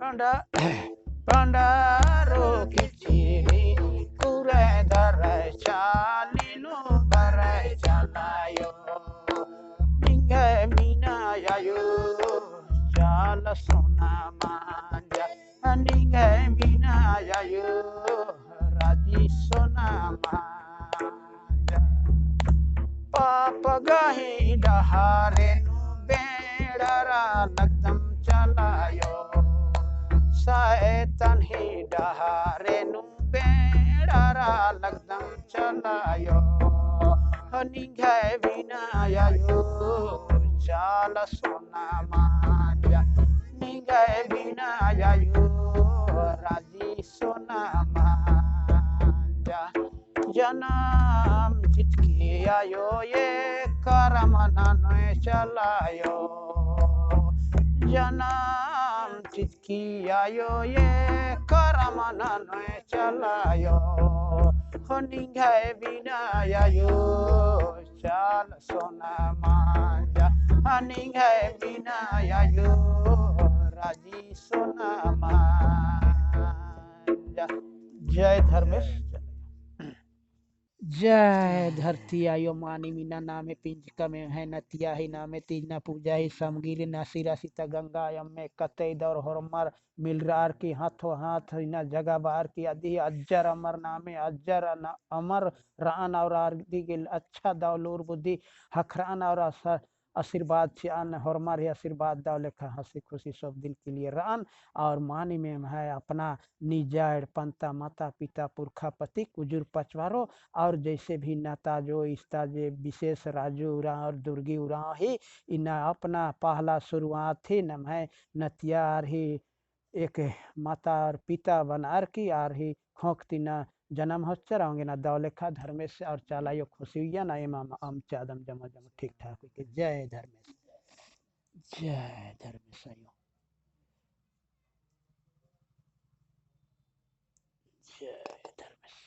manja Pandaro kiciri kure darai chalinu barai chalayo Ninga mina yayo jala sona manja Ninga mina yayo raji sona manja Papagahi dahare nu bedara lagdam chalayo Saetan hi dahare nu bedara lagdam chalayo Haningai vinayayo chala sona manja Ningai vinayayo raji sona manja Janam chitki ayo ye karamana noe chalayo Janam chitki ayo ye karamana noe chalayo Honingai vinayayo chala sona manja Honingai vinayayo raji sona manja Jai Dharmesh जय धरती आयो मानी मीना नामे पिंजका में है नतिया ही नामे तीज न पूजा ही समगिरी न सिरा सीता गंगा में कतई दौर हरमर मिलरार की हाथों हाथ न जगह बार की आदि अज्जर अमर नामे अज्जर न अमर रान और आरदी के अच्छा दौलूर बुद्धि हखरान और आशीर्वाद चान हरमर ही आशीर्वाद दाव लेखा हंसी खुशी सब दिन के लिए रान और मानी में है अपना निजाड़ पंता माता पिता पुरखा पति कुजुर पचवारो और जैसे भी नाता जो इस्ता जे विशेष राजू उरा और दुर्गी उरा ही इना अपना पहला शुरुआत ही नम है नतियार ही एक माता और पिता बनार की आर ही खोखती ना जन्म होच्चा रहोगे ना दौलेखा धर्मेश और चालायो खुशी हुई ना इमाम अम चादम जमा जमा ठीक ठाक के जय धर्मेश आयो जय धर्मेश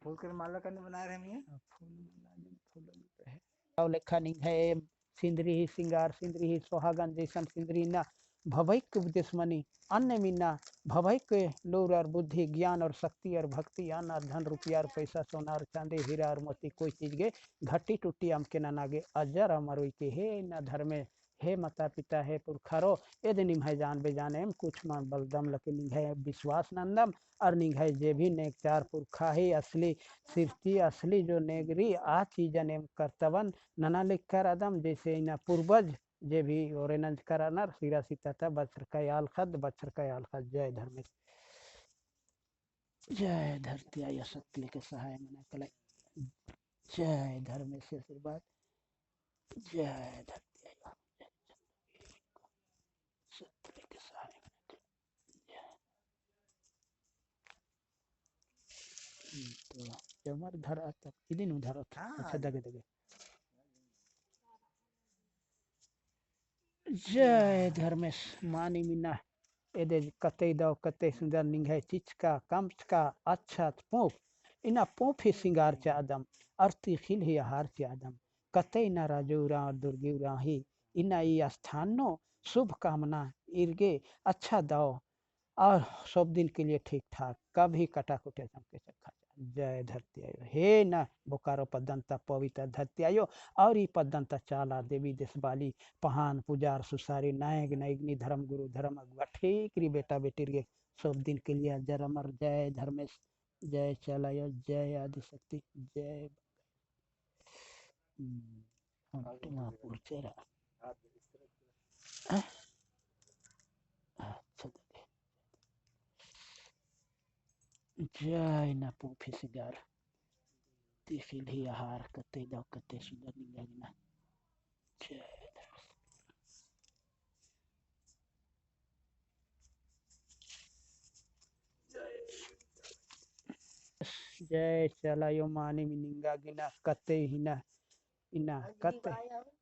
फूल के माला करने बना रहे हैं फूल लेखा नहीं है सिंदरी ही सिंगार सिंदरी ही सोहागन जैसन सिंदरी ना भवैक दुश्मनी अन्य मीना भवैक लोर और बुद्धि ज्ञान और शक्ति और भक्ति अन्न और धन रुपया और पैसा सोना और चांदी हीरा और मोती कोई चीज गे घटी टूटी अम के नागे अजर अमर के हे न धर्मे हे माता पिता हे पुरखारो यदि निम्हाय जान बेजाने कुछ मान बलदम लके निम्हाय विश्वास नंदम और निम्हाय जे भी नेक चार पुरखा ही असली सृष्टि असली जो नेगरी आ चीजन एम कर्तवन नना लिख कर अदम जैसे इन पूर्वज जे भी और नंज करानर सिरा सीता था बच्चर का याल खद जय धर्मेश जय धरती आय शक्ति के सहाय मना कलाई जय धर्मेश आशीर्वाद जय धरती आय शक्ति के सहाय तो जमर धरा तक किदिन उधर था अच्छा दगे दगे जय धर्मेश मानी मीना एदे कते दो कते सुंदर निंगे चिचका कमचका अच्छा पोफ इना पोफ ही सिंगार चे आदम अर्थी खिल ही हार चे आदम कते इना राजूरा और दुर्गीरा ही इना ये स्थानो शुभ कामना इर्गे अच्छा दो और सब दिन के लिए ठीक ठाक कभी कटा कुटे चमके चखा जय धरती आयो हे न बोकारो पदंता पवित्र धरती आयो और ई पदंता चाला देवी देशबाली पहान पुजार सुसारी नायक नायकनी धर्म गुरु धर्म अगुआ ठीक री बेटा बेटी रे सब दिन के लिए जय अमर जय धर्मेश जय चलायो जय आदि शक्ति जय जय ना पूफी सिगार तिखिल ही आहार कते दाव कते सुंदर निगलना जय चलायो मानी मिनिंगा गिना कते हिना इना कते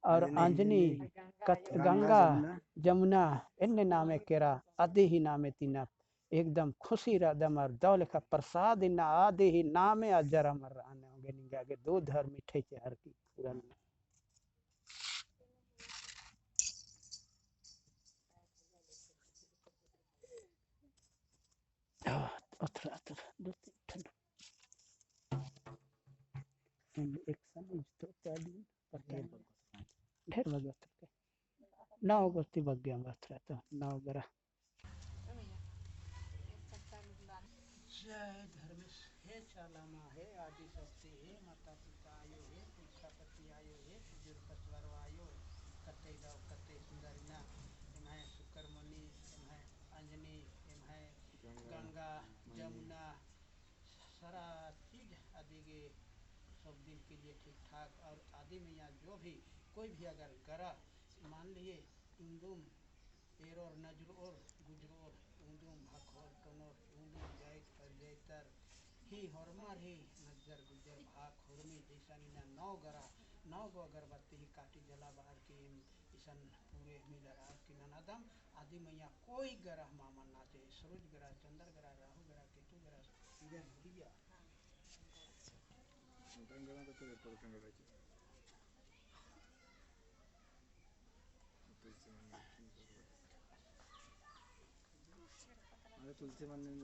और अंजनी अंजनी कत गंगा गंगा जमुना जमुना इन्ने नामे केरा आदि ही नामे तीना एकदम खुशी रदम और दौल का प्रसाद इना आदि ही नामे अजर अमर आने होंगे निगा के दो धर मिठे के हर की पूरन अथरा अथरा दो तीन एक समय तो ताली पर ढेर बगे अथरा नौ गोस्ती बगे हम अथरा तो नौ गरा जय धर्मेश हे चालामा हे आदि शक्ति हे माता पिता आयो हे पुरखापति आयो हे बुजुर्ग पचवारो आयो कते दाव कते सुंदरिना एम है सुकरमणि एम है अंजनी एम है गंगा जमुना सारा चीज आदि के सब दिन के लिए ठीक ठाक और आदि में यहाँ जो भी कोई भी अगर गरा मान लिए इंदुम एरोर नजरोर गुजरोर ऊंदुम भाखोर टनोर ऊंदुम जाइत पर जैतर ही हरमर ही नजर गुजर भाग हुरमी जैसा नीना नौ गो अगरबत्ती ही काटी जला बाहर की ईसन पूरे मिलर आर की ननादम आदि मैया कोई ग्रह मामा नाचे सूरज ग्रह चंद्र ग्रह राहु ग्रह केतु ग्रह इधर भैया तुलसी मंदिर